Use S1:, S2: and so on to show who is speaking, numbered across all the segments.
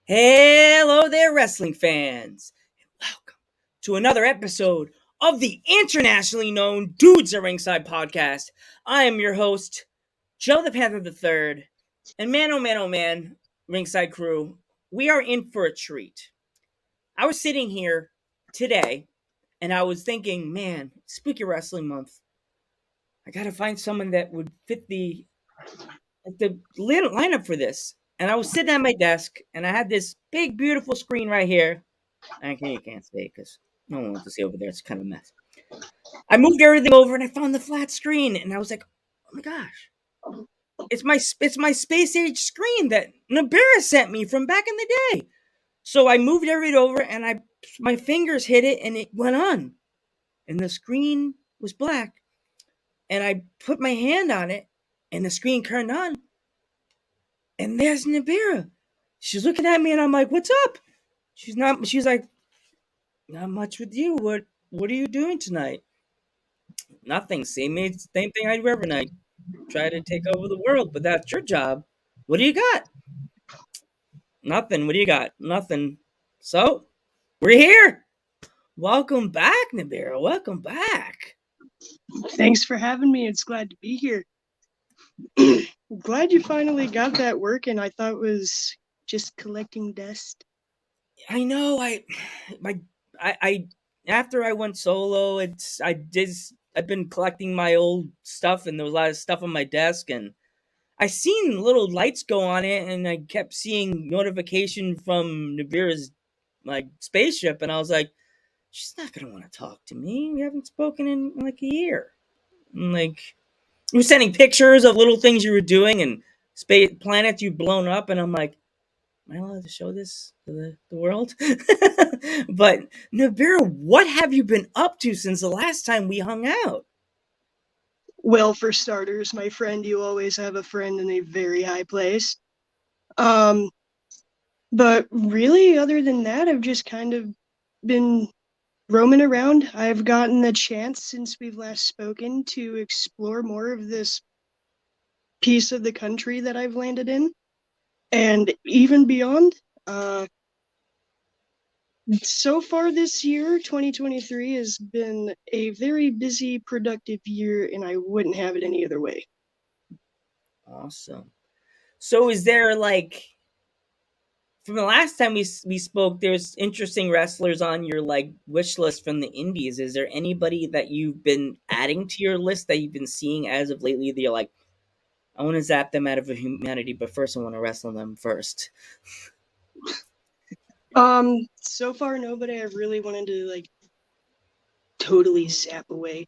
S1: Hello there, wrestling fans. Welcome to another episode of the internationally known Dudes at Ringside podcast. I am your host, Joe the Panther III, and man, oh man, Ringside crew, we are in for a treat. I was sitting here today, and I was thinking, man, Spooky Wrestling Month. I gotta find someone that would fit the lineup for this. And I was sitting at my desk, and I had this big, beautiful screen right here. You can't see it because no one wants to see over there. It's kind of a mess. I moved everything over, and I found the flat screen, and I was like, "Oh my gosh, it's my space age screen that Nibira sent me from back in the day." So I moved everything over, and my fingers hit it, and it went on, and the screen was black, and I put my hand on it, and the screen turned on, and there's Nibira. She's looking at me, and I'm like, "What's up?" She's not. She's like, "Not much with you. What are you doing tonight?" Nothing. Same thing I do every night. Try to take over the world, but that's your job. What do you got? Nothing. What do you got? Nothing. So we're here. Welcome back, Nibira. Welcome back.
S2: Thanks for having me. It's glad to be here. Glad you finally got that working. I thought it was just collecting dust.
S1: I know. I after I went solo, I've been collecting my old stuff, and there was a lot of stuff on my desk, and I seen little lights go on it, and I kept seeing notification from Nibira's like spaceship, and I was like, she's not gonna want to talk to me. We haven't spoken in like a year. And, like, you were sending pictures of little things you were doing and space planets you've blown up, and I'm like, am I allowed to show this to the world? But Nibira, what have you been up to since the last time we hung out?
S2: Well, for starters, my friend, you always have a friend in a very high place. Um, but really, other than that, I've just kind of been roaming around. I've gotten the chance since we've last spoken to explore more of this piece of the country that I've landed in, and even beyond. So far this year, 2023, has been a very busy, productive year, and I wouldn't have it any other way.
S1: Awesome. So is there like from the last time we spoke, there's interesting wrestlers on your like wish list from the indies. Is there anybody that you've been adding to your list that you've been seeing as of lately that you're like, I want to zap them out of humanity, but first I want to wrestle them first?
S2: So far nobody I've really wanted to like totally zap away.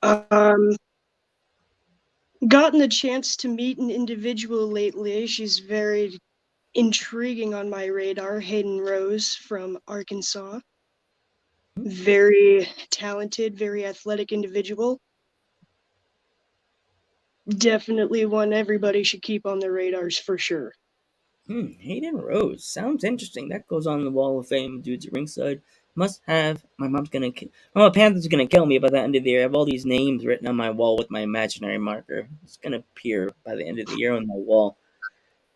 S2: Gotten the chance to meet an individual lately. She's very intriguing on my radar. Hayden Rose from Arkansas. Very talented, very athletic individual. Definitely one everybody should keep on their radars for sure.
S1: Hayden Rose sounds interesting. That goes on the Wall of Fame. Dudes at Ringside must have. My mom's gonna. My Panther's gonna kill me by the end of the year. I have all these names written on my wall with my imaginary marker. It's gonna appear by the end of the year on my wall.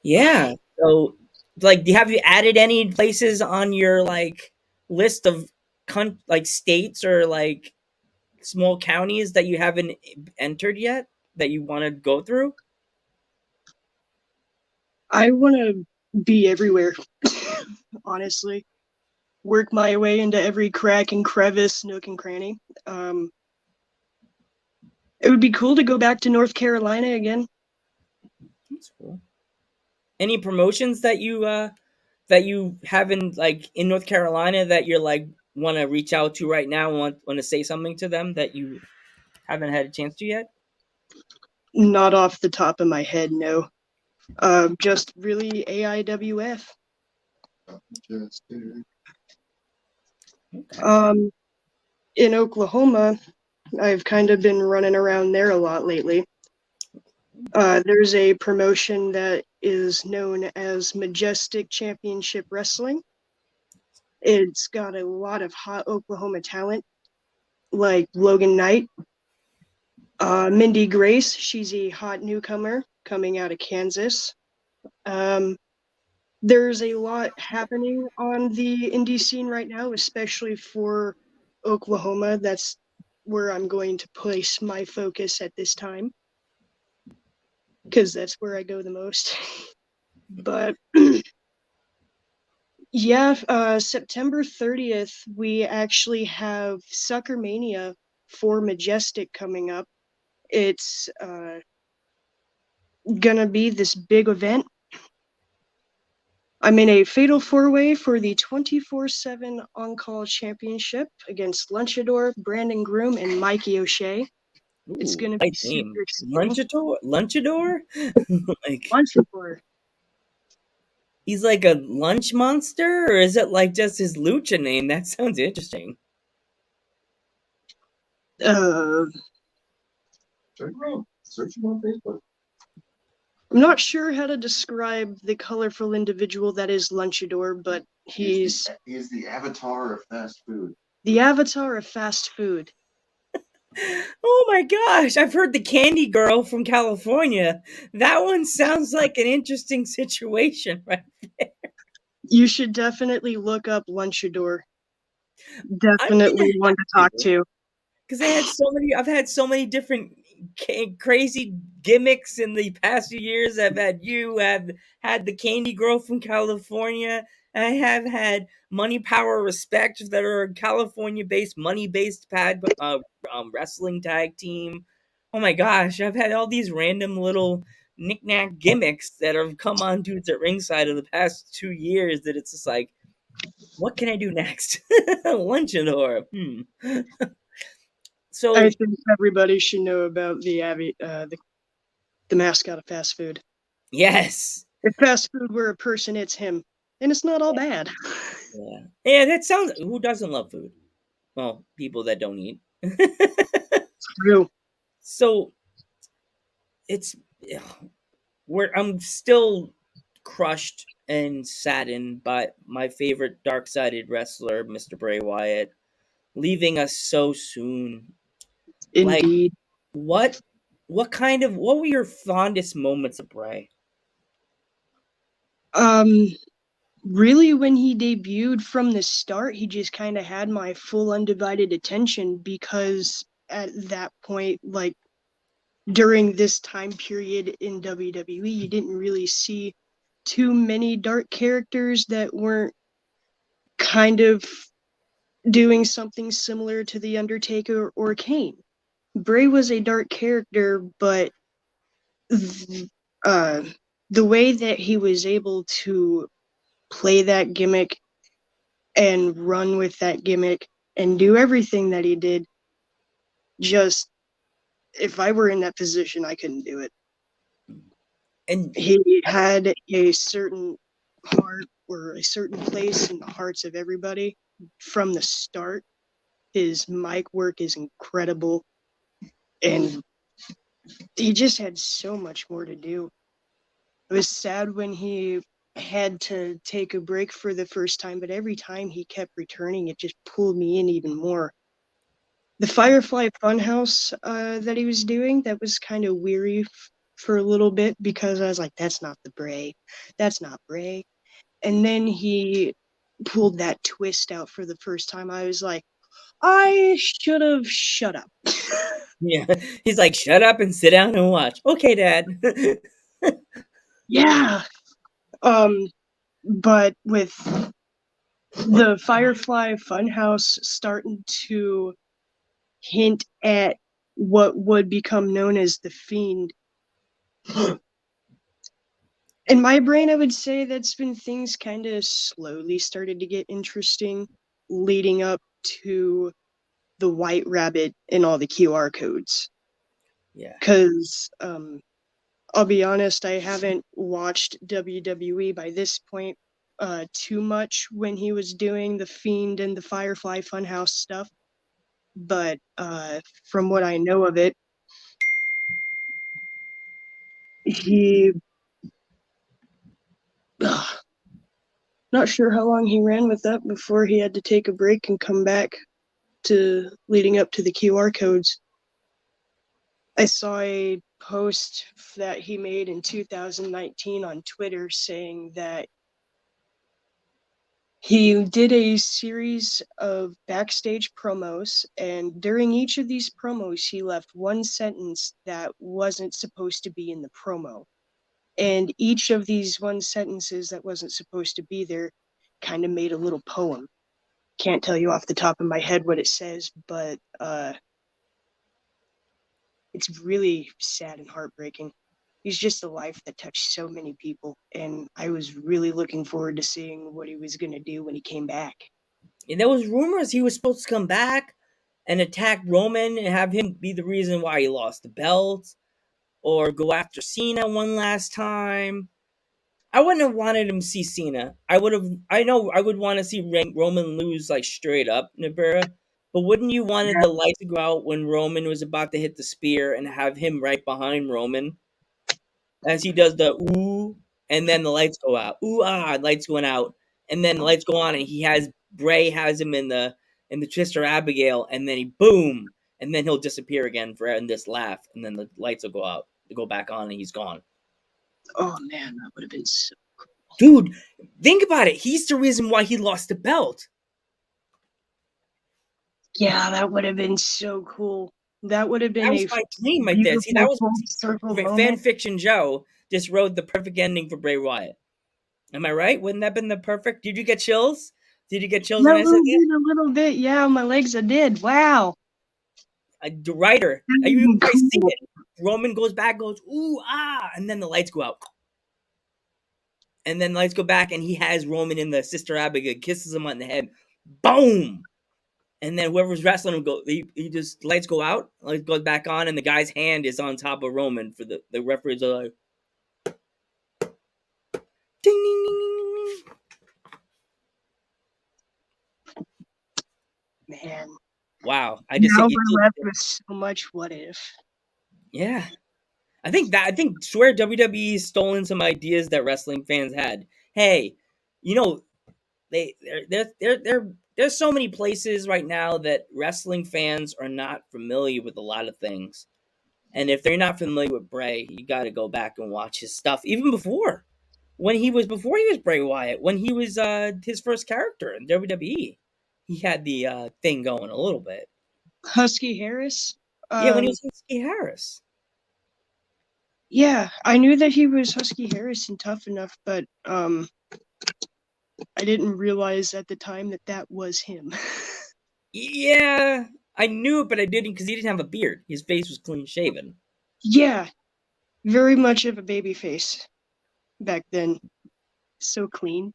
S1: Yeah. So, like, have you added any places on your like list of like states or like small counties that you haven't entered yet that you want to go through?
S2: I want to be everywhere, honestly. Work my way into every crack and crevice, nook and cranny. It would be cool to go back to North Carolina again.
S1: That's cool. Any promotions that you haven't like in North Carolina that you're like want to reach out to right now? Want to say something to them that you haven't had a chance to yet?
S2: Not off the top of my head, no. Just really AIWF.
S1: Okay.
S2: In Oklahoma, I've kind of been running around there a lot lately. There's a promotion that is known as Majestic Championship Wrestling. It's got a lot of hot Oklahoma talent, like Logan Knight, Mindy Grace. She's a hot newcomer coming out of Kansas. there's a lot happening on the indie scene right now, especially for Oklahoma. That's where I'm going to place my focus at this time, because that's where I go the most. But yeah, September 30th, we actually have Sucker Mania for Majestic coming up. It's gonna be this big event. I'm in a fatal four-way for the 24/7 on-call championship against Lunchador, Brandon Groom, and Mikey O'Shea. It's
S1: Ooh,
S2: gonna be
S1: nice
S2: super
S1: name.
S2: exciting.
S1: Lunchador? Like
S2: Lunchador.
S1: he's like a lunch monster, or is it like just his lucha name? That sounds interesting.
S2: Uh,
S3: Search him on Facebook.
S2: I'm not sure how to describe the colorful individual that is Lunchador, but he's
S3: He's the avatar of fast food.
S2: the avatar of fast food.
S1: Oh my gosh, I've heard the Candy Girl from California. That one sounds like an interesting situation, right?
S2: You should definitely look up Lunchador.
S1: I'm
S2: Definitely
S1: gonna
S2: one
S1: have
S2: to talk
S1: to.
S2: to.
S1: Because I've had so many different crazy gimmicks in the past few years. I've had had the Candy Girl from California. I have had Money Power Respect that are a California based, money based wrestling tag team. Oh my gosh, I've had all these random little knick-knack gimmicks that have come on dudes at ringside in the past 2 years that it's just like, what can I do next? Lunchador.
S2: I
S1: So
S2: think everybody should know about the mascot of fast food.
S1: yes.
S2: If fast food were a person, it's him, and it's not all bad.
S1: Yeah. Yeah, that sounds who doesn't love food? Well, people that don't eat.
S2: True.
S1: So it's where I'm still crushed and saddened by my favorite dark-sided wrestler, Mr. Bray Wyatt, leaving us so soon. Like
S2: Indeed.
S1: what what were your fondest moments of Bray?
S2: Um, really, when he debuted from the start, he just kind of had my full undivided attention because at that point, like during this time period in WWE, you didn't really see too many dark characters that weren't kind of doing something similar to The Undertaker or Kane. Bray was a dark character, but uh, the way that he was able to play that gimmick and run with that gimmick and do everything that he did, just if I were in that position, I couldn't do it.
S1: And
S2: He had a certain heart or a certain place in the hearts of everybody from the start. His mic work is incredible, and he just had so much more to do. It was sad when he had to take a break for the first time, but every time he kept returning, it just pulled me in even more. The Firefly Funhouse that he was doing, that was kind of weary for a little bit because I was like, that's not the Bray. That's not Bray. And then he pulled that twist out for the first time. I was like, I should have shut up.
S1: yeah, he's like, "Shut up and sit down and watch." Okay, Dad.
S2: Yeah. But with the Firefly Funhouse starting to hint at what would become known as the Fiend, in my brain, I would say that's when things kind of slowly started to get interesting, leading up to the White Rabbit and all the QR codes.
S1: Yeah.
S2: Because I'll be honest, I haven't watched WWE by this point too much when he was doing the Fiend and the Firefly Funhouse stuff. But from what I know of it, he not sure how long he ran with that before he had to take a break and come back to leading up to the QR codes. I saw a post that he made in 2019 on Twitter saying that He did a series of backstage promos, and during each of these promos, he left one sentence that wasn't supposed to be in the promo. And each of these one sentences that wasn't supposed to be there kind of made a little poem. Can't tell you off the top of my head what it says, but it's really sad and heartbreaking. He's just a life that touched so many people, and I was really looking forward to seeing what he was going to do when he came back.
S1: And there was rumors he was supposed to come back and attack Roman and have him be the reason why he lost the belt, or go after Cena one last time. I wouldn't have wanted him to see Cena. I would have. I know I would want to see Roman lose like straight up, Nibira. But wouldn't you wanted the light to go out when Roman was about to hit the spear and have him right behind Roman as he does the ooh, and then the lights go out. Ooh lights going out, and then the lights go on, and he has Bray has him in the Twister Abigail, and then he boom, and then he'll disappear again for in this laugh, and then the lights will go out, they go back on, and he's gone.
S2: Oh man, that would have been so cool.
S1: Dude, think about it. He's the reason why he lost the belt.
S2: Yeah, that would have been so cool. That would have been
S1: That was
S2: a
S1: my dream right there. See, that
S2: beautiful
S1: was
S2: full circle
S1: fan
S2: moment.
S1: fiction. Joe just wrote the perfect ending for Bray Wyatt. Am I right? Wouldn't that have been the perfect? Did you get chills? Did you get chills when
S2: That
S1: I said that?
S2: did a little bit. Yeah, my legs I did. Wow.
S1: The writer,
S2: That would
S1: you
S2: have been
S1: probably see
S2: cool.
S1: it. Roman goes back, goes ooh and then the lights go out, and then the lights go back, and he has Roman in the Sister Abigail, kisses him on the head, boom, and then whoever's wrestling him he just lights go out, lights goes back on, and the guy's hand is on top of Roman for the referees are like, ding ding ding ding ding.
S2: Man.
S1: Wow, I just
S2: Now
S1: hit you.
S2: we're left with so much what if.
S1: Yeah, I think swear WWE's stolen some ideas that wrestling fans had. Hey, you know, there's so many places right now that wrestling fans are not familiar with a lot of things. And if they're not familiar with Bray, you got to go back and watch his stuff even before he was Bray Wyatt, when he was his first character in WWE. He had the thing going a little bit.
S2: Husky Harris?
S1: Yeah, when he was Husky Harris.
S2: Yeah, I knew that he was Husky Harris and tough enough, but I didn't realize at the time that that was him.
S1: Yeah, I knew it, but I didn't because he didn't have a beard. His face was clean shaven.
S2: Yeah, very much of a baby face back then. So clean.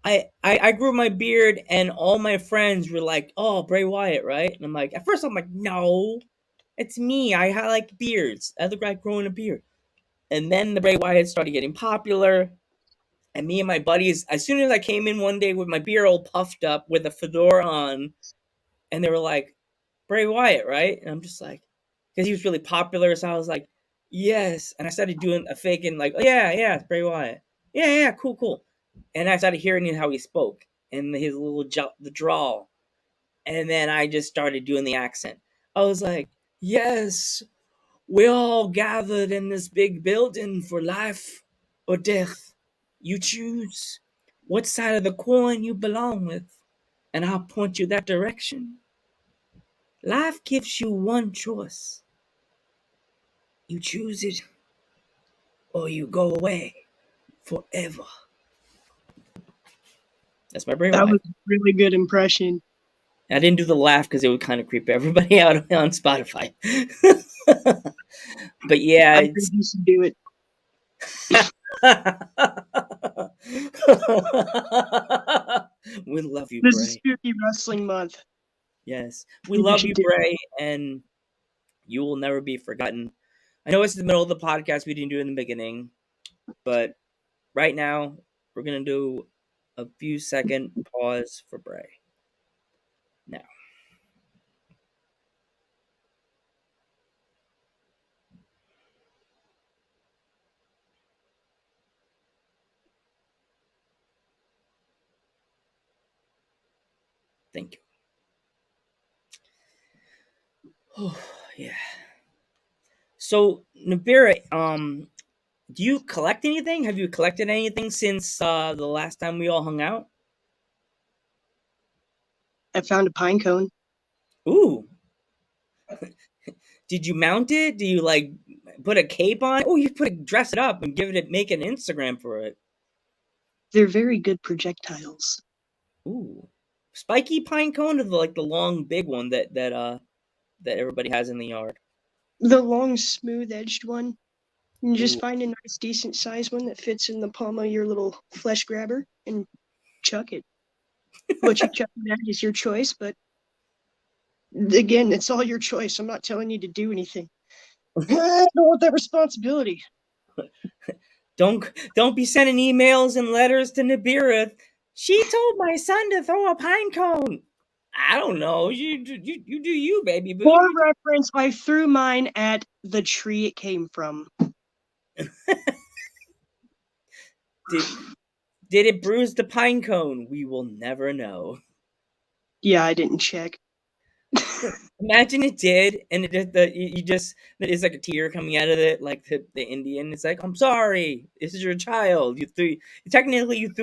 S1: I grew my beard, and all my friends were like, "Oh, Bray Wyatt, right?" And I'm like, at first I'm like, "No, it's me. I like beards. I look like growing a beard." And then the Bray Wyatt started getting popular, and me and my buddies, as soon as I came in one day with my beard all puffed up with a fedora on, and they were like, "Bray Wyatt, right?" And I'm just like, because he was really popular, so I was like, "Yes." And I started doing a fake and like, "Oh yeah, it's Bray Wyatt. Yeah, cool." And I started hearing how he spoke and his little the drawl, and then I just started doing the accent. I was like, "Yes, we're all gathered in this big building for life or death. You choose what side of the coin you belong with, and I'll point you that direction. Life gives you one choice. You choose it, or you go away forever." That's my Bray
S2: That was
S1: Wyatt.
S2: a really good impression.
S1: I didn't do the laugh because it would kind of creep everybody out on Spotify. But yeah,
S2: I
S1: it's.
S2: think you should do it.
S1: We love you,
S2: This is
S1: Bray.
S2: Spooky Wrestling Month.
S1: Yes, we
S2: You
S1: love
S2: should
S1: you,
S2: do it.
S1: Bray, and you will never be forgotten. I know it's the middle of the podcast. We didn't do it in the beginning, but right now we're gonna do a few second pause for Bray. Now, thank you. Oh yeah. So Nibira, do you collect anything? Have you collected anything since the last time we all hung out?
S2: I found a pine cone.
S1: Ooh. Did you mount it? Do you like put a cape on it? Oh, you dress it up and make an Instagram for it.
S2: They're very good projectiles.
S1: Ooh. Spiky pine cone or the long big one that everybody has in the yard?
S2: The long, smooth-edged one. And just
S1: Ooh.
S2: find a nice, decent size one that fits in the palm of your little flesh grabber and chuck it. What you chuck it at is your choice, but again, it's all your choice. I'm not telling you to do anything. I don't want that responsibility.
S1: Don't be sending emails and letters to Nibira. She told my son to throw a pine cone. I don't know. You do you, baby boo.
S2: For reference, I threw mine at the tree it came from.
S1: Did it bruise the pine cone? We will never know.
S2: Yeah, I didn't check.
S1: Imagine it did, and there's like a tear coming out of it, like the Indian is like, "I'm sorry, this is your child." You threw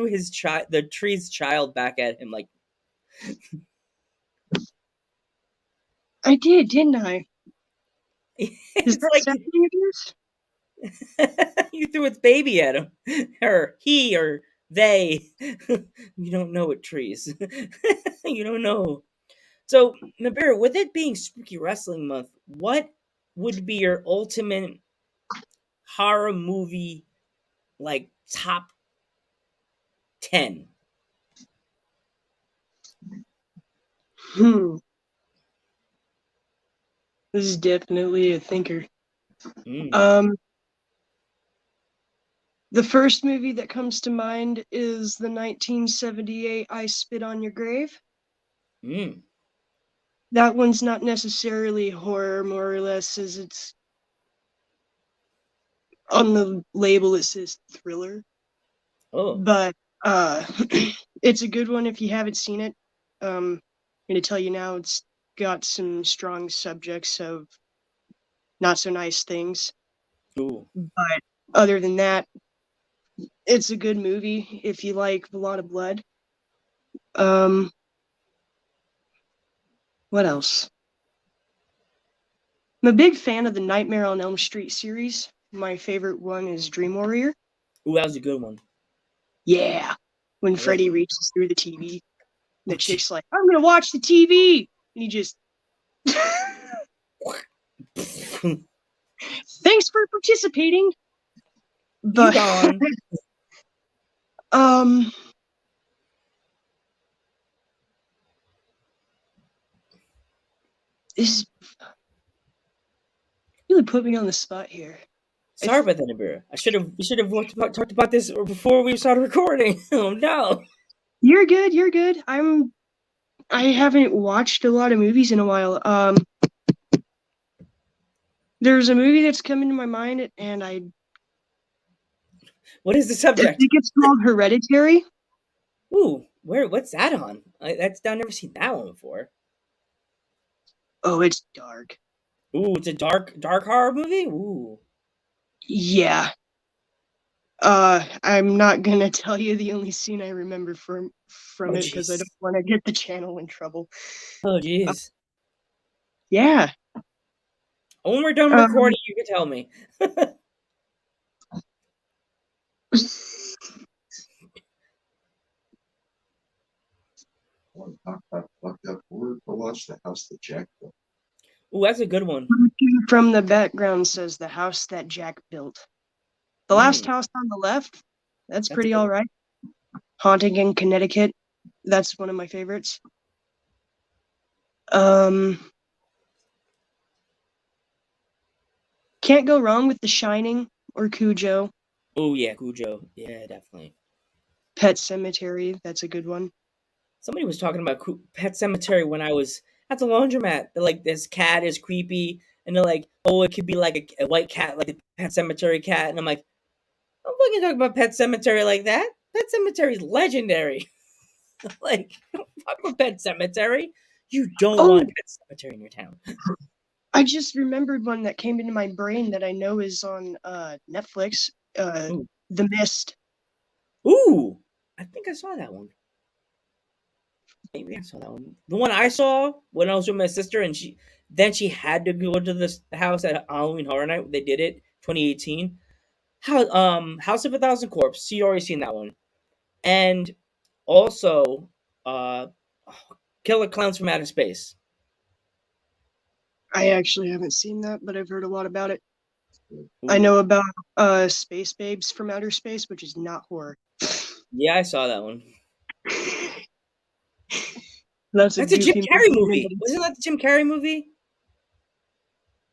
S1: his the tree's child back at him, like
S2: I did, didn't I? Is
S1: it's
S2: that
S1: like
S2: sexual abuse?
S1: you threw its baby at him, or he, or they. You don't know what trees. You don't know. So, Nabira, with it being Spooky Wrestling Month, what would be your ultimate horror movie, like top 10?
S2: This is definitely a thinker.
S1: Mm,
S2: The first movie that comes to mind is the 1978 I Spit on Your Grave.
S1: mm.
S2: That one's not necessarily horror, more or less, as it's on the label it says thriller.
S1: Oh,
S2: But it's a good one if you haven't seen it. I'm going to tell you now, it's got some strong subjects of not so nice things.
S1: ooh.
S2: But other than that, it's a good movie if you like a lot of blood. What else? I'm a big fan of the Nightmare on Elm Street series. My favorite one is Dream Warrior.
S1: Ooh, that was a good one.
S2: Yeah. When
S1: I love
S2: Freddy
S1: it.
S2: reaches through the TV, the
S1: Oh, gee.
S2: chick's like, I'm going to watch the TV. And he just, thanks for participating.
S1: You
S2: But,
S1: gone.
S2: um, this is really put me on the spot here.
S1: Sorry about that, Nabira. We should have talked about this before we started recording. Oh no.
S2: You're good. You're good. I haven't watched a lot of movies in a while. There's a movie that's come into my mind, and I
S1: What is the
S2: think
S1: subject?
S2: it's called Hereditary.
S1: Ooh, what's that on? I've never seen that one before.
S2: Oh, it's dark.
S1: Ooh, it's a dark horror movie? Ooh.
S2: Yeah. I'm not gonna tell you the only scene I remember from
S1: Oh
S2: it because I
S1: jeez.
S2: don't want to get the channel in trouble.
S1: Oh
S2: Uh,
S1: jeez.
S2: yeah.
S1: When we're done
S2: Um,
S1: recording, you can tell me.
S3: Want to talk about fucked up word? Go watch The House That Jack Built.
S1: Ooh, that's a good one.
S2: from the background says the house that Jack built. The last
S1: Mm,
S2: house on the left, that's
S1: that's a
S2: pretty
S1: good
S2: all
S1: one.
S2: right. Haunting in Connecticut, that's one of my favorites. Um, can't go wrong with The Shining or Cujo.
S1: Oh yeah, Cujo. Yeah, definitely.
S2: Pet Cemetery, that's a good one.
S1: Somebody was talking about Pet Cemetery when I was at the laundromat. They're like, this cat is creepy, and they're like, oh, it could be like a white cat, like a Pet Cemetery cat, and I'm like, I'm fucking talking about Pet Cemetery like that. Pet Cemetery is legendary. Like, don't fuck with Pet Cemetery. You don't want
S2: Oh,
S1: Pet Cemetery in your town.
S2: I just remembered one that came into my brain that I know is on Netflix.
S1: Ooh,
S2: The Mist.
S1: ooh, I think I saw that one. Maybe I saw that one. The one I saw when I was with my sister, and she had to go to this house at Halloween Horror Night. They did it 2018. House of a Thousand Corpses. So you already seen that one, and also uh, Killer Clowns from Outer Space.
S2: I actually haven't seen that, but I've heard a lot about it. I
S1: Ooh.
S2: know about Space Babes from Outer Space, which is not horror.
S1: Yeah, I saw that one.
S2: That's a
S1: That's a Jim
S2: goofy
S1: Carrey
S2: movie.
S1: movie. Wasn't that the Jim Carrey movie?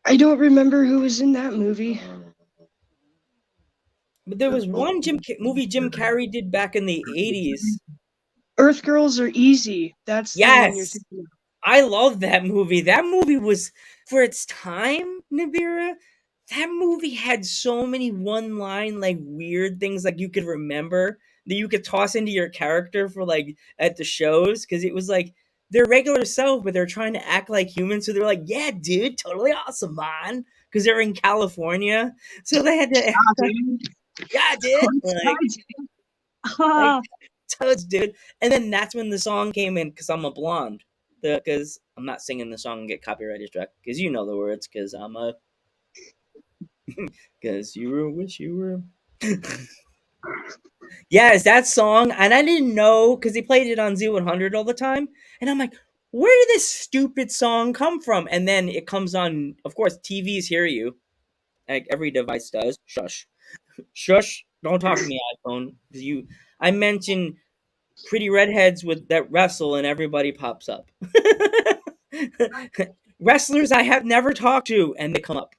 S2: I don't remember who was in that movie.
S1: But there was one movie Jim Carrey did back in the 80s.
S2: Earth Girls Are Easy. That's the one you're
S1: Yes.
S2: thinking of.
S1: I love that movie. That movie was, for its time, Nibira, that movie had so many one line, like weird things like you could remember that you could toss into your character for like at the shows. Cause it was like their regular self, but they're trying to act like humans. So they're like, yeah, dude, totally awesome, man. Cause they're in California. So they had to act like, yeah, dude. Like toads, dude. And then that's when the song came in, because I'm a blonde. Because I'm not singing the song and get copyrighted struck, because you know the words, because I'm a because you were wish you were. Yes, that song, and I didn't know because he played it on Z100 all the time, and I'm like, where did this stupid song come from? And then it comes on, of course, TVs hear you, like every device does. Shush, shush! Don't talk to me, iPhone, because you. I mentioned pretty redheads with that wrestle, and everybody pops up. Wrestlers I have never talked to, and they come up.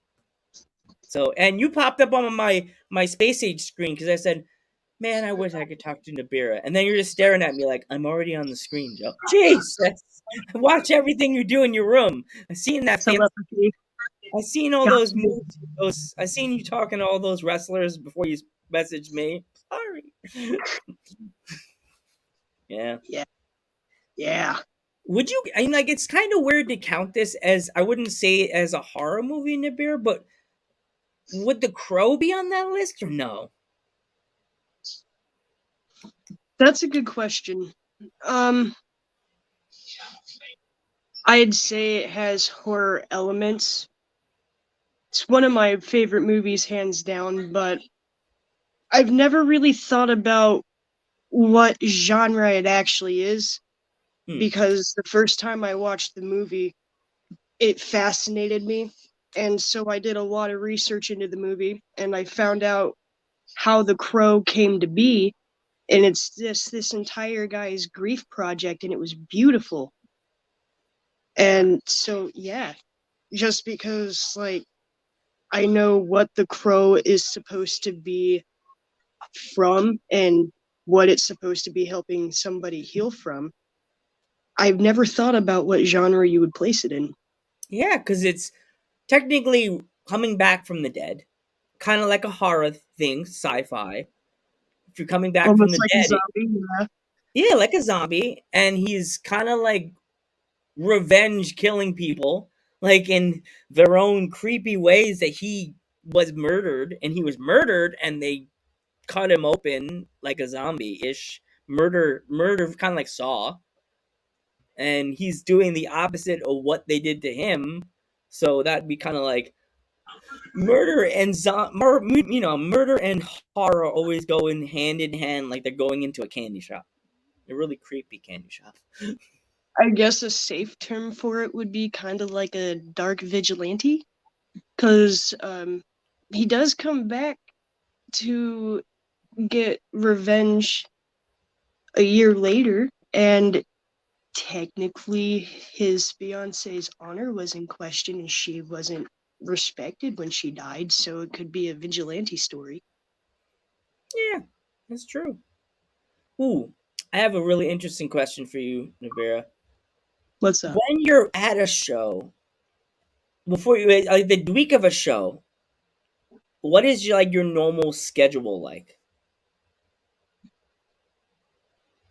S1: So, and you popped up on my space age screen because I said, "Man, I wish I could talk to Nibira." And then you're just staring at me like I'm already on the screen, Joe. Jeez, I watch everything you do in your room. I seen that.
S2: Telepathy.
S1: I seen all those moves. I seen you talking to all those wrestlers before you messaged me. Sorry. Yeah.
S2: Yeah. Yeah.
S1: Would you? I mean, like, it's kind of weird to count this as, I wouldn't say it as a horror movie, Nibir, but would The Crow be on that list or no?
S2: That's a good question. I'd say it has horror elements. It's one of my favorite movies, hands down, but I've never really thought about what genre it actually is,
S1: Hmm.
S2: because the first time I watched the movie, it fascinated me. And so I did a lot of research into the movie, and I found out how The Crow came to be. And it's this entire guy's grief project, and it was beautiful. And so, yeah, just because, like, I know what The Crow is supposed to be from and what it's supposed to be helping somebody heal from, I've never thought about what genre you would place it in.
S1: Yeah, because it's technically coming back from the dead, kind of like a horror thing, sci-fi. If you're coming back from
S2: Almost
S1: the
S2: like a
S1: dead,
S2: zombie, yeah.
S1: yeah, like a zombie, and he's kind of like revenge killing people, like in their own creepy ways that he was murdered, and he was murdered, and they cut him open like a zombie-ish murder, kind of like Saw, and he's doing the opposite of what they did to him. So that'd be kind of like murder and murder and horror always go in hand, like they're going into a candy shop, a really creepy candy shop.
S2: I guess a safe term for it would be kind of like a dark vigilante, because he does come back to get revenge a year later, and technically his fiance's honor was in question and she wasn't respected when she died, so it could be a vigilante story.
S1: Yeah, that's true. Ooh, I have a really interesting question for you, Navera.
S2: What's up?
S1: When you're at a show, before you like the week of a show, what is like your normal schedule like?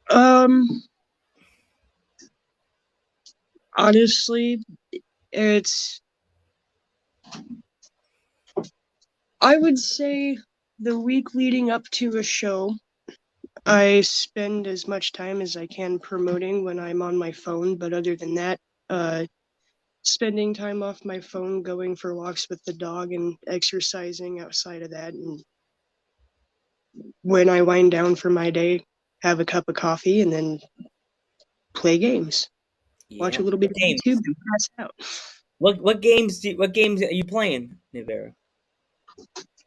S2: Um, Honestly, it's, I would say, the week leading up to a show, I spend as much time as I can promoting when I'm on my phone, but other than that, spending time off my phone, going for walks with the dog, and exercising outside of that. And when I wind down for my day, have a cup of coffee, and then play games. Watch
S1: Yeah.
S2: a little bit
S1: What
S2: of
S1: games?
S2: YouTube and pass out.
S1: What games are you playing, Nibira?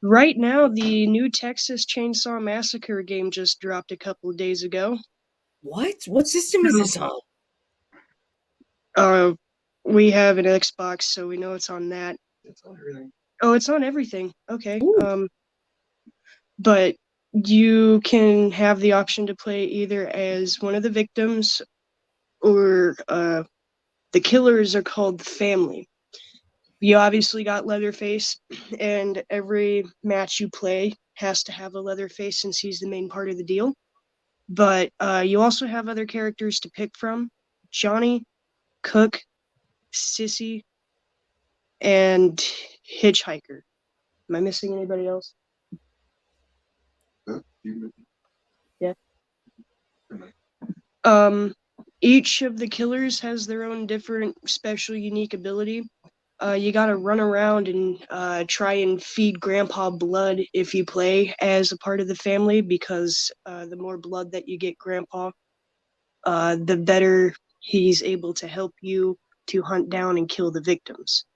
S2: Right now, the new Texas Chainsaw Massacre game just dropped a couple of days ago.
S1: What? What system is this on?
S2: Uh, we have an Xbox, so we know it's on that.
S3: It's on everything.
S2: Oh, it's on everything. Okay.
S1: Ooh.
S2: But you can have the option to play either as one of the victims or the killers are called the family. You obviously got Leatherface, and every match you play has to have a Leatherface since he's the main part of the deal. But you also have other characters to pick from: Johnny, Cook, Sissy, and Hitchhiker. Am I missing anybody else?
S3: Huh?
S2: Yeah. Um, each of the killers has their own different special, unique ability. You gotta run around and try and feed Grandpa blood if you play as a part of the family, because the more blood that you get Grandpa, the better he's able to help you to hunt down and kill the victims.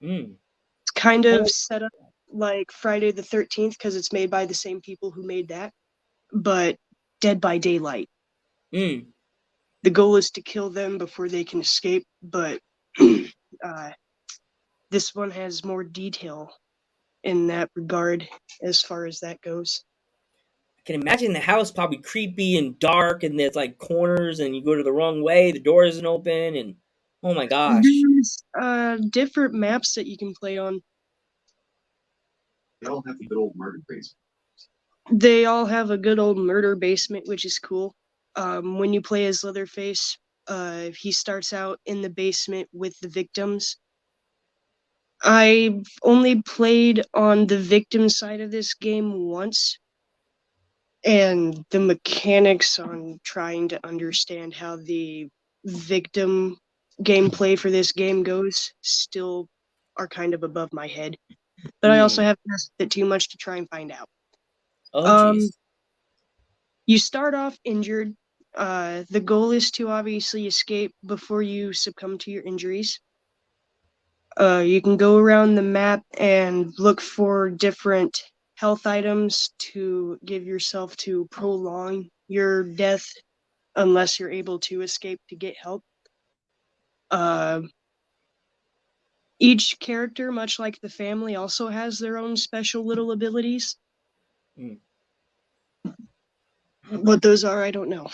S1: Mm.
S2: It's kind of
S1: Oh,
S2: set up like Friday the 13th because it's made by the same people who made that, but Dead by Daylight.
S1: mm.
S2: The goal is to kill them before they can escape, but this one has more detail in that regard as far as that goes.
S1: I can imagine the house probably creepy and dark, and there's like corners, and you go to the wrong way, the door isn't open, and oh my gosh.
S2: There's different maps that you can play on.
S3: They all have the good old murder basement.
S2: They all have a good old murder basement, which is cool. When you play as Leatherface, he starts out in the basement with the victims. I've only played on the victim side of this game once, and the mechanics on trying to understand how the victim gameplay for this game goes still are kind of above my head. But I also
S1: Mm.
S2: haven't messed with it too much to try and find out.
S1: Oh
S2: Um,
S1: jeez.
S2: you start off injured. The goal is to obviously escape before you succumb to your injuries. You can go around the map and look for different health items to give yourself to prolong your death unless you're able to escape to get help. Uh, each character, much like the family, also has their own special little abilities.
S1: Mm.
S2: What those are, I don't know.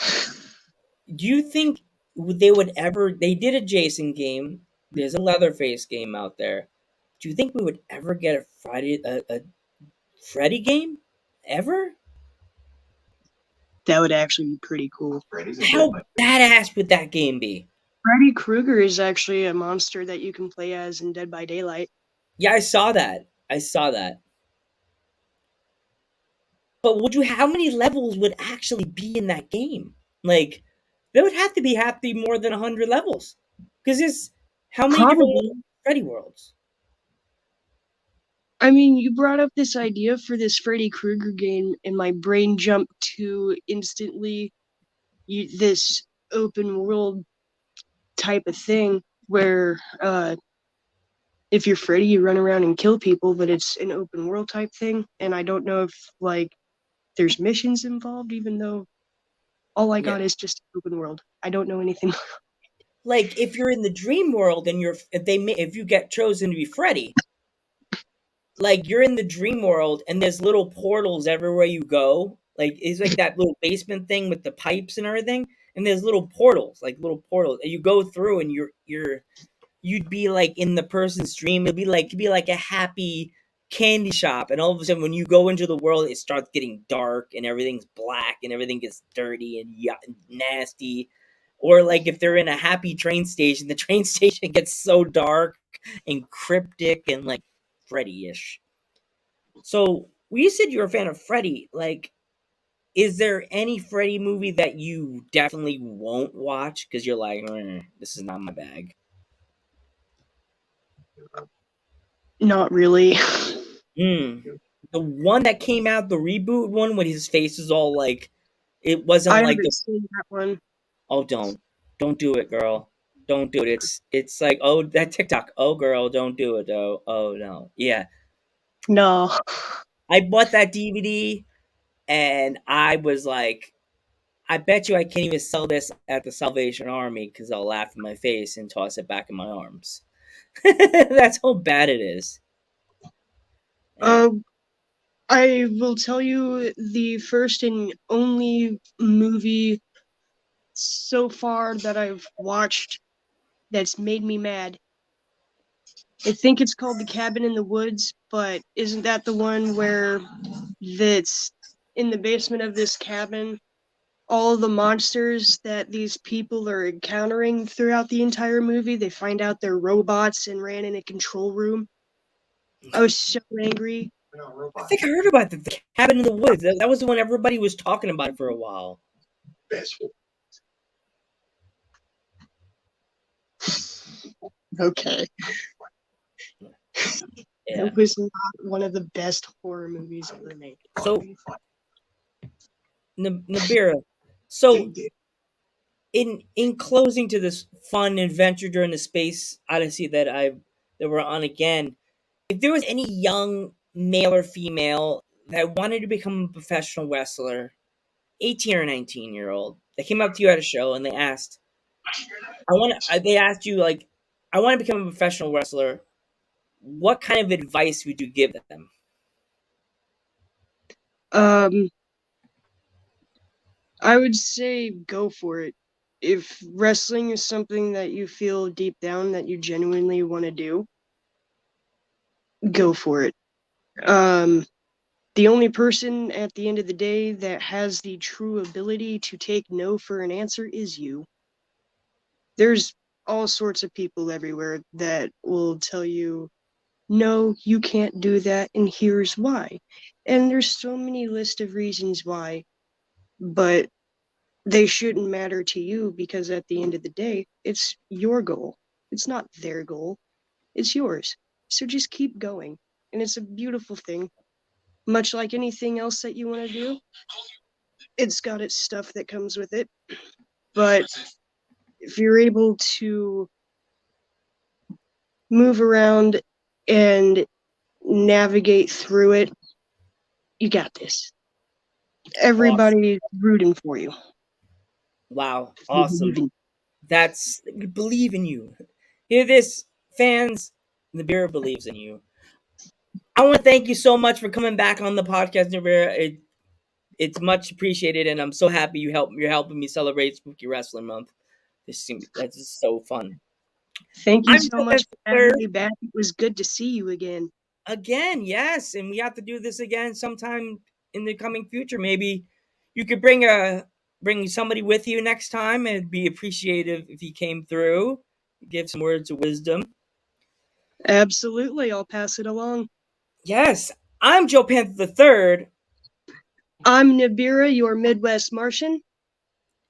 S1: Do you think they would ever? They did a Jason game. There's a Leatherface game out there. Do you think we would ever get a Freddy game? Ever?
S2: That would actually be pretty cool.
S3: Freddy's a
S1: How
S3: dead
S1: badass would that game be?
S2: Freddy Krueger is actually a monster that you can play as in Dead by Daylight.
S1: Yeah, I saw that. I saw that. But would you? How many levels would actually be in that game? Like, there would have to be more than 100 levels. Because there's how many different
S2: Probably.
S1: Freddy worlds?
S2: I mean, you brought up this idea for this Freddy Krueger game, and my brain jumped to instantly this open world type of thing where if you're Freddy, you run around and kill people, but it's an open world type thing. And I don't know if like there's missions involved, even though all I
S1: Yeah.
S2: got is just open world. I don't know anything.
S1: Like if you're in the dream world and if you get chosen to be Freddy, like you're in the dream world and there's little portals everywhere you go. Like it's like that little basement thing with the pipes and everything, and there's little portals, and you go through, and you'd be like in the person's dream. It'd be like a happy candy shop, and all of a sudden when you go into the world, it starts getting dark and everything's black and everything gets dirty and nasty. Or like if they're in a happy train station, the train station gets so dark and cryptic and like Freddy-ish. So when you said you're a fan of Freddy, like is there any Freddy movie that you definitely won't watch because you're like, this is not my bag?
S2: Not really.
S1: Mm. The one that came out, the reboot one, when his face is all like, it wasn't
S2: I
S1: like
S2: haven't
S1: the.
S2: seen that one.
S1: Oh, don't do it, girl. Don't do it. It's like, oh, that TikTok. Oh, girl, don't do it though. Oh no, yeah.
S2: No.
S1: I bought that DVD and I was like, I bet you I can't even sell this at the Salvation Army because they'll laugh in my face and toss it back in my arms. That's how bad it is. Yeah.
S2: Uh, I will tell you the first and only movie so far that I've watched that's made me mad. I think it's called The Cabin in the Woods, but isn't that the one where that's in the basement of this cabin? All the monsters that these people are encountering throughout the entire movie, they find out they're robots and ran in a control room. I was so angry.
S1: I think I heard about the Cabin in the Woods. That was the one everybody was talking about for a while.
S2: Okay.
S1: Yeah.
S2: It was not one of the best horror movies ever made.
S1: So, Nibira, so in closing to this fun adventure during the space odyssey that we're on again, if there was any young male or female that wanted to become a professional wrestler, 18 or 19-year-old, that came up to you at a show and they asked, they asked you like, I want to become a professional wrestler. What kind of advice would you give them?
S2: Um, I would say go for it. If wrestling is something that you feel deep down that you genuinely want to do, go for it. Um, the only person at the end of the day that has the true ability to take no for an answer is you. There's all sorts of people everywhere that will tell you, no, you can't do that, and here's why. And there's so many list of reasons why, but they shouldn't matter to you because at the end of the day, it's your goal. It's not their goal, it's yours. So just keep going. And it's a beautiful thing. Much like anything else that you want to do, it's got its stuff that comes with it. But if you're able to move around and navigate through it, you got this.
S1: Awesome.
S2: Everybody's rooting for you.
S1: Wow.
S2: They
S1: Awesome.
S2: believe in
S1: We believe in you. Hear this, fans? The beer believes in you. I want to thank you so much for coming back on the podcast, Nibira. It's much appreciated, and I'm so happy you're helping me celebrate Spooky Wrestling Month. That's just so fun.
S2: Thank you
S1: I'm
S2: so
S1: Joe
S2: much for having
S1: Panther
S2: me back. It was good to see you again.
S1: again, yes, and we have to do this again sometime in the coming future. Maybe you could bring somebody with you next time. It'd be appreciative if he came through, give some words of wisdom.
S2: Absolutely, I'll pass it along.
S1: Yes, I'm Joe Panther the Third,
S2: I'm Nibira, your Midwest Martian.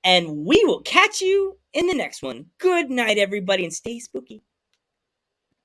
S1: and we will catch you in the next one. Good night, everybody, and stay spooky.